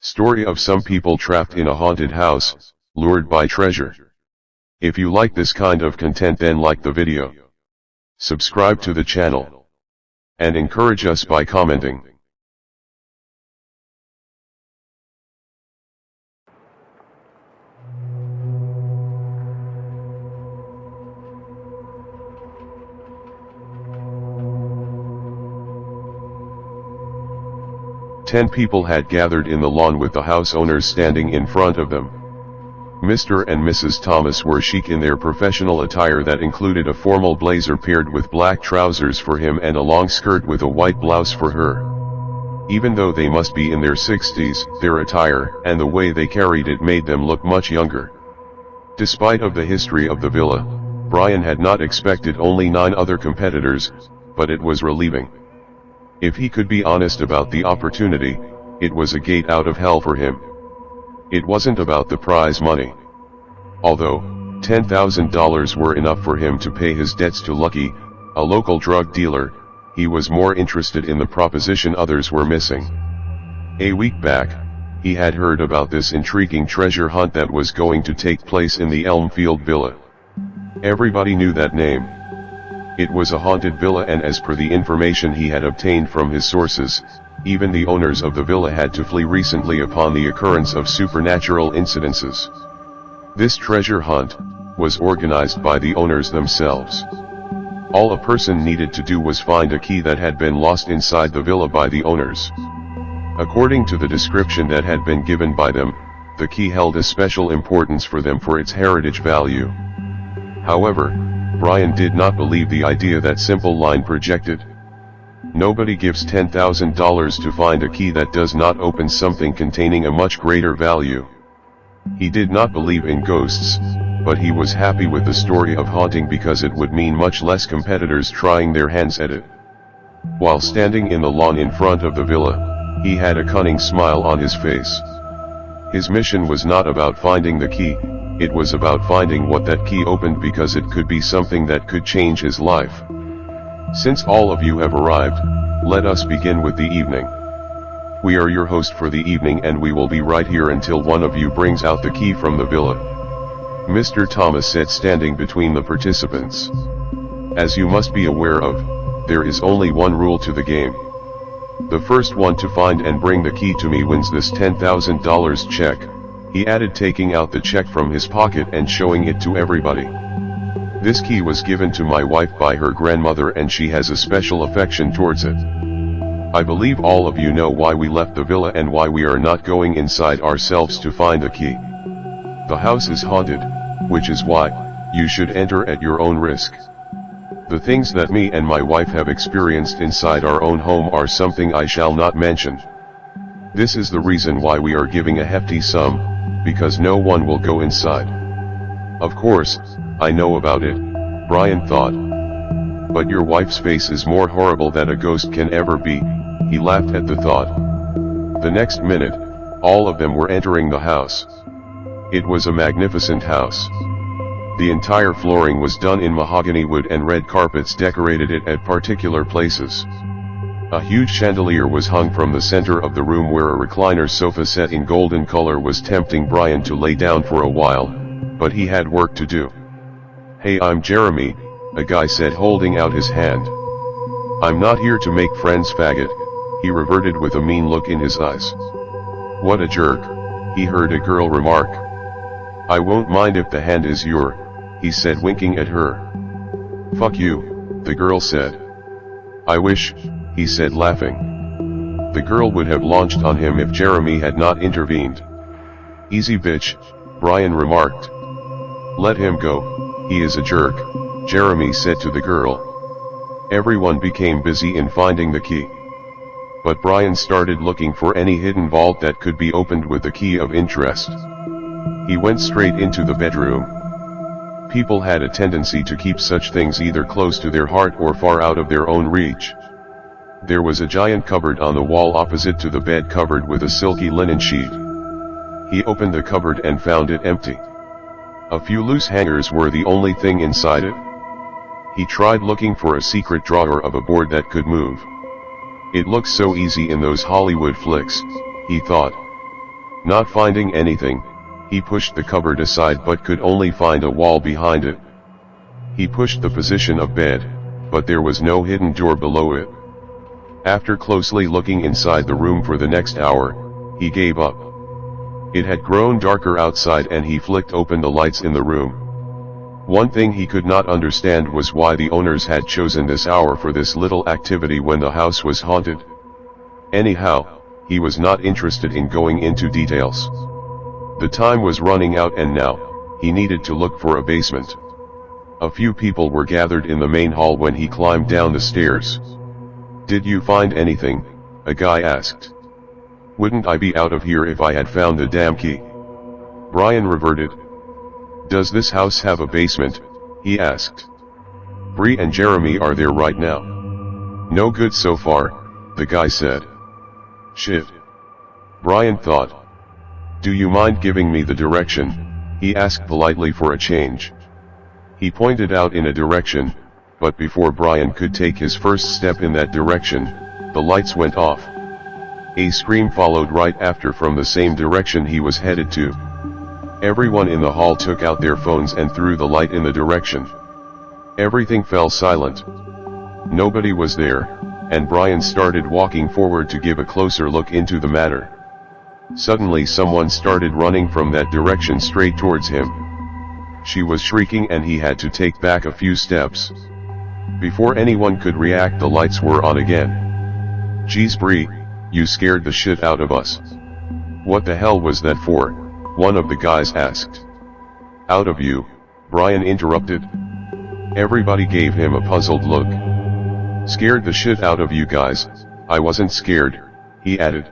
Story of some people trapped in a haunted house, lured by treasure. If you like this kind of content, then like the video, subscribe to the channel, and encourage us by commenting. Ten people had gathered in the lawn with the house owners standing in front of them. Mr. and Mrs. Thomas were chic in their professional attire that included a formal blazer paired with black trousers for him and a long skirt with a white blouse for her. Even though they must be in their 60s, their attire and the way they carried it made them look much younger. Despite of the history of the villa, Brian had not expected only 9 other competitors, but it was relieving. If he could be honest about the opportunity, it was a gate out of hell for him. It wasn't about the prize money. Although $10,000 were enough for him to pay his debts to Lucky, a local drug dealer, he was more interested in the proposition others were missing. A week back, he had heard about this intriguing treasure hunt that was going to take place in the Elmfield Villa. Everybody knew that name. It was a haunted villa, and as per the information he had obtained from his sources, even the owners of the villa had to flee recently upon the occurrence of supernatural incidences. This treasure hunt was organized by the owners themselves. All a person needed to do was find a key that had been lost inside the villa by the owners. According to the description that had been given by them, the key held a special importance for them for its heritage value. However, Brian did not believe the idea that simple line projected. Nobody gives $10,000 to find a key that does not open something containing a much greater value. He did not believe in ghosts, but he was happy with the story of haunting because it would mean much less competitors trying their hands at it. While standing in the lawn in front of the villa, he had a cunning smile on his face. His mission was not about finding the key, it was about finding what that key opened, because it could be something that could change his life. Since all of you have arrived, let us begin with the evening. We are your host for the evening, and we will be right here until one of you brings out the key from the villa, Mr. Thomas said, standing between the participants. As you must be aware of, there is only one rule to the game. The first one to find and bring the key to me wins this $10,000 check, he added, taking out the check from his pocket and showing it to everybody. This key was given to my wife by her grandmother, and she has a special affection towards it. I believe all of you know why we left the villa and why we are not going inside ourselves to find the key. The house is haunted, which is why you should enter at your own risk. The things that me and my wife have experienced inside our own home are something I shall not mention. This is the reason why we are giving a hefty sum, because no one will go inside. Of course, I know about it, Brian thought. But your wife's face is more horrible than a ghost can ever be, he laughed at the thought. The next minute, all of them were entering the house. It was a magnificent house. The entire flooring was done in mahogany wood, and red carpets decorated it at particular places. A huge chandelier was hung from the center of the room, where a recliner sofa set in golden color was tempting Brian to lay down for a while, but he had work to do. Hey, I'm Jeremy, a guy said, holding out his hand. I'm not here to make friends, faggot, he reverted with a mean look in his eyes. What a jerk, he heard a girl remark. I won't mind if the hand is he said, winking at her. Fuck you, the girl said. I wish, he said, laughing. The girl would have launched on him if Jeremy had not intervened. Easy bitch, Brian remarked. Let him go, he is a jerk, Jeremy said to the girl. Everyone became busy in finding the key. But Brian started looking for any hidden vault that could be opened with the key of interest. He went straight into the bedroom. People had a tendency to keep such things either close to their heart or far out of their own reach. There was a giant cupboard on the wall opposite to the bed, covered with a silky linen sheet. He opened the cupboard and found it empty. A few loose hangers were the only thing inside it. He tried looking for a secret drawer of a board that could move. It looks so easy in those Hollywood flicks, he thought. Not finding anything, he pushed the cupboard aside but could only find a wall behind it. He pushed the position of bed, but there was no hidden door below it. After closely looking inside the room for the next hour, he gave up. It had grown darker outside and he flicked open the lights in the room. One thing he could not understand was why the owners had chosen this hour for this little activity when the house was haunted. Anyhow, he was not interested in going into details. The time was running out and now, he needed to look for a basement. A few people were gathered in the main hall when he climbed down the stairs. "Did you find anything?" a guy asked. "Wouldn't I be out of here if I had found the damn key?" Brian reverted. "Does this house have a basement?" he asked. "Bree and Jeremy are there right now." "No good so far," the guy said. "Shit," Brian thought. "Do you mind giving me the direction?" he asked politely for a change. He pointed out in a direction, but before Brian could take his first step in that direction, the lights went off. A scream followed right after from the same direction he was headed to. Everyone in the hall took out their phones and threw the light in the direction. Everything fell silent. Nobody was there, and Brian started walking forward to give a closer look into the matter. Suddenly someone started running from that direction straight towards him. She was shrieking and he had to take back a few steps. Before anyone could react, the lights were on again. "Geez Bree, you scared the shit out of us." "What the hell was that for?" one of the guys asked. "Out of you," Brian interrupted. Everybody gave him a puzzled look. "Scared the shit out of you guys, I wasn't scared," he added.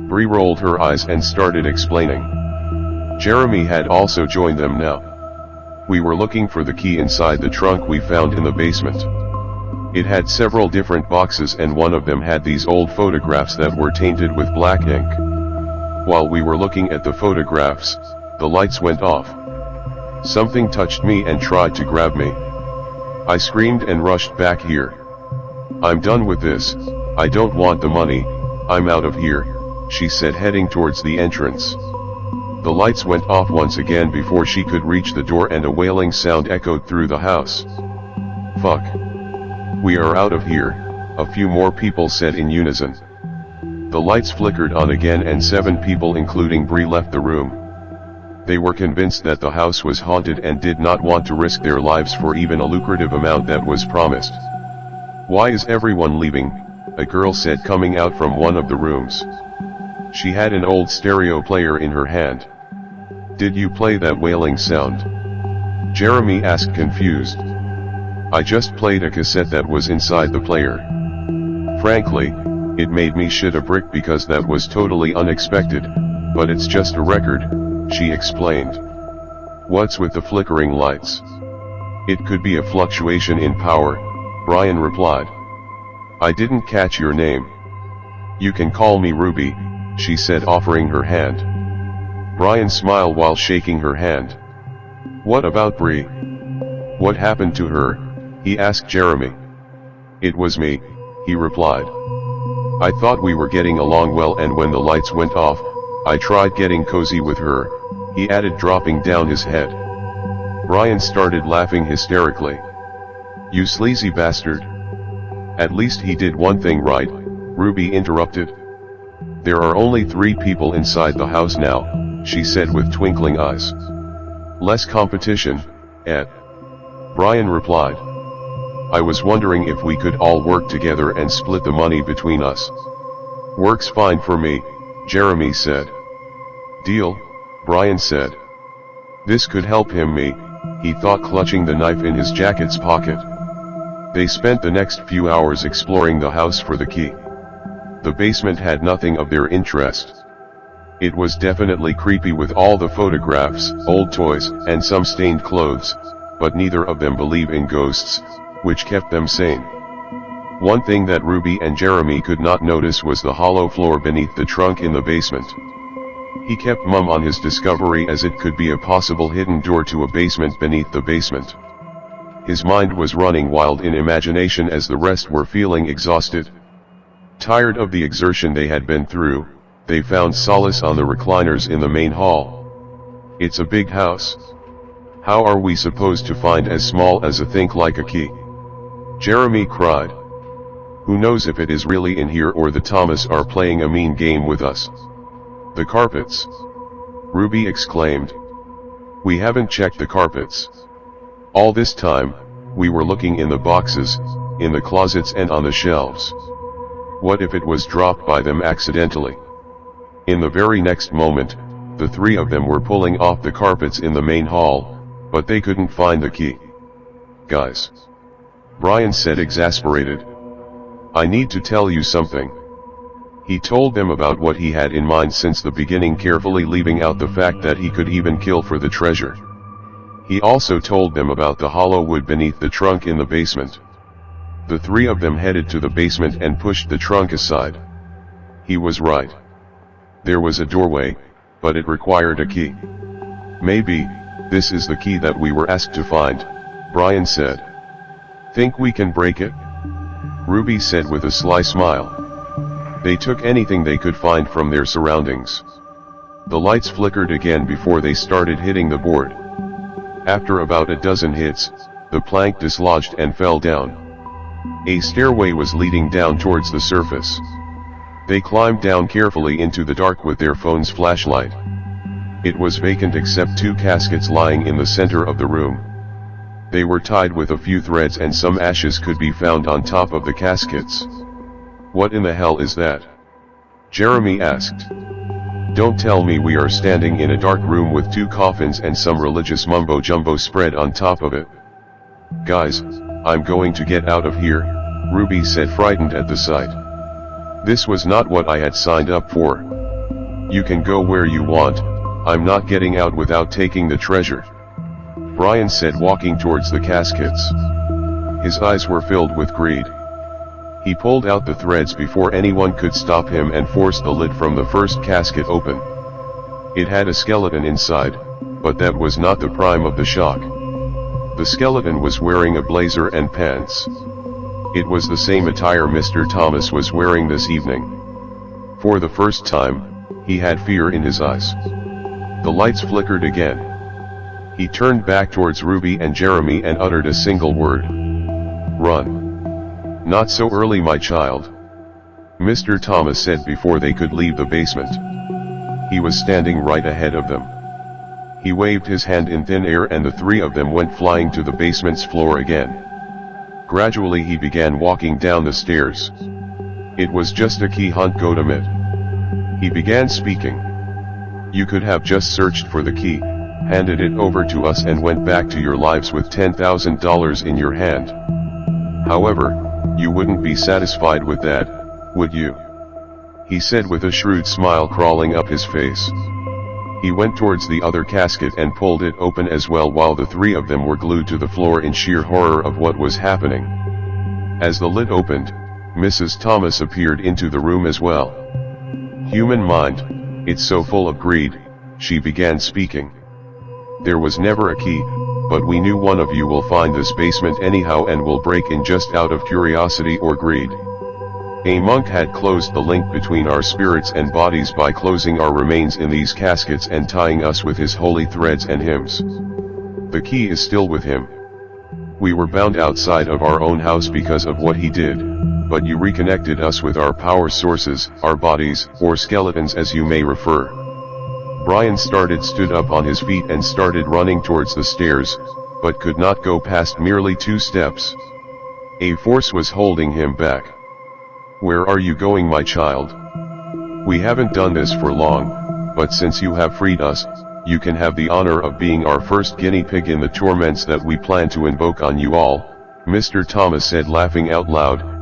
Bree rolled her eyes and started explaining. Jeremy had also joined them now. "We were looking for the key inside the trunk we found in the basement. It had several different boxes and one of them had these old photographs that were tainted with black ink. While we were looking at the photographs, the lights went off. Something touched me and tried to grab me. I screamed and rushed back here. I'm done with this, I don't want the money, I'm out of here," she said, heading towards the entrance. The lights went off once again before she could reach the door and a wailing sound echoed through the house. "Fuck. We are out of here," a few more people said in unison. The lights flickered on again and 7 people including Bree left the room. They were convinced that the house was haunted and did not want to risk their lives for even a lucrative amount that was promised. "Why is everyone leaving?" a girl said, coming out from one of the rooms. She had an old stereo player in her hand. "Did you play that wailing sound?" Jeremy asked, confused. "I just played a cassette that was inside the player. Frankly, it made me shit a brick because that was totally unexpected, but it's just a record," she explained. "What's with the flickering lights?" "It could be a fluctuation in power," Brian replied. "I didn't catch your name." "You can call me Ruby," she said, offering her hand. Brian smiled while shaking her hand. "What about Bree? What happened to her?" he asked Jeremy. "It was me," he replied. "I thought we were getting along well and when the lights went off, I tried getting cozy with her," he added, dropping down his head. Brian started laughing hysterically. "You sleazy bastard." "At least he did one thing right," Ruby interrupted. "There are only 3 people inside the house now," she said with twinkling eyes. "Less competition, eh?" Brian replied. "I was wondering if we could all work together and split the money between us." "Works fine for me," Jeremy said. "Deal," Brian said. This could help him, he thought, clutching the knife in his jacket's pocket. They spent the next few hours exploring the house for the key. The basement had nothing of their interest. It was definitely creepy with all the photographs, old toys, and some stained clothes, but neither of them believe in ghosts, which kept them sane. One thing that Ruby and Jeremy could not notice was the hollow floor beneath the trunk in the basement. He kept mum on his discovery as it could be a possible hidden door to a basement beneath the basement. His mind was running wild in imagination as the rest were feeling exhausted. Tired of the exertion they had been through, they found solace on the recliners in the main hall. It's a big house. How are we supposed to find as small as a thing like a key? Jeremy cried. Who knows if it is really in here or the Thomas are playing a mean game with us. The carpets. Ruby exclaimed. We haven't checked the carpets. All this time, we were looking in the boxes, in the closets and on the shelves. What if it was dropped by them accidentally? In the very next moment, the three of them were pulling off the carpets in the main hall, but they couldn't find the key. Guys. Brian said, exasperated. I need to tell you something. He told them about what he had in mind since the beginning, carefully leaving out the fact that he could even kill for the treasure. He also told them about the hollow wood beneath the trunk in the basement. The three of them headed to the basement and pushed the trunk aside. He was right. There was a doorway, but it required a key. Maybe, this is the key that we were asked to find, Brian said. Think we can break it? Ruby said with a sly smile. They took anything they could find from their surroundings. The lights flickered again before they started hitting the board. After about a dozen hits, the plank dislodged and fell down. A stairway was leading down towards the surface. They climbed down carefully into the dark with their phone's flashlight. It was vacant except two caskets lying in the center of the room. They were tied with a few threads and some ashes could be found on top of the caskets. What in the hell is that? Jeremy asked. Don't tell me we are standing in a dark room with two coffins and some religious mumbo-jumbo spread on top of it. Guys, I'm going to get out of here, Ruby said, frightened at the sight. This was not what I had signed up for. You can go where you want, I'm not getting out without taking the treasure. Brian said, walking towards the caskets. His eyes were filled with greed. He pulled out the threads before anyone could stop him and forced the lid from the first casket open. It had a skeleton inside, but that was not the prime of the shock. The skeleton was wearing a blazer and pants. It was the same attire Mr. Thomas was wearing this evening. For the first time, he had fear in his eyes. The lights flickered again. He turned back towards Ruby and Jeremy and uttered a single word. Run. Not so early, my child. Mr. Thomas said before they could leave the basement. He was standing right ahead of them. He waved his hand in thin air and the three of them went flying to the basement's floor again. Gradually he began walking down the stairs. It was just a key hunt, Godamit. He began speaking. You could have just searched for the key, handed it over to us and went back to your lives with $10,000 in your hand. However, you wouldn't be satisfied with that, would you? He said with a shrewd smile crawling up his face. He went towards the other casket and pulled it open as well, while the three of them were glued to the floor in sheer horror of what was happening. As the lid opened, Mrs. Thomas appeared into the room as well. Human mind, it's so full of greed, she began speaking. There was never a key, but we knew one of you will find this basement anyhow and will break in just out of curiosity or greed. A monk had closed the link between our spirits and bodies by closing our remains in these caskets and tying us with his holy threads and hymns. The key is still with him. We were bound outside of our own house because of what he did, but you reconnected us with our power sources, our bodies, or skeletons as you may refer. Brian stood up on his feet and started running towards the stairs, but could not go past merely 2 steps. A force was holding him back. Where are you going, my child? We haven't done this for long, but since you have freed us, you can have the honor of being our first guinea pig in the torments that we plan to invoke on you all, Mr. Thomas said, laughing out loud,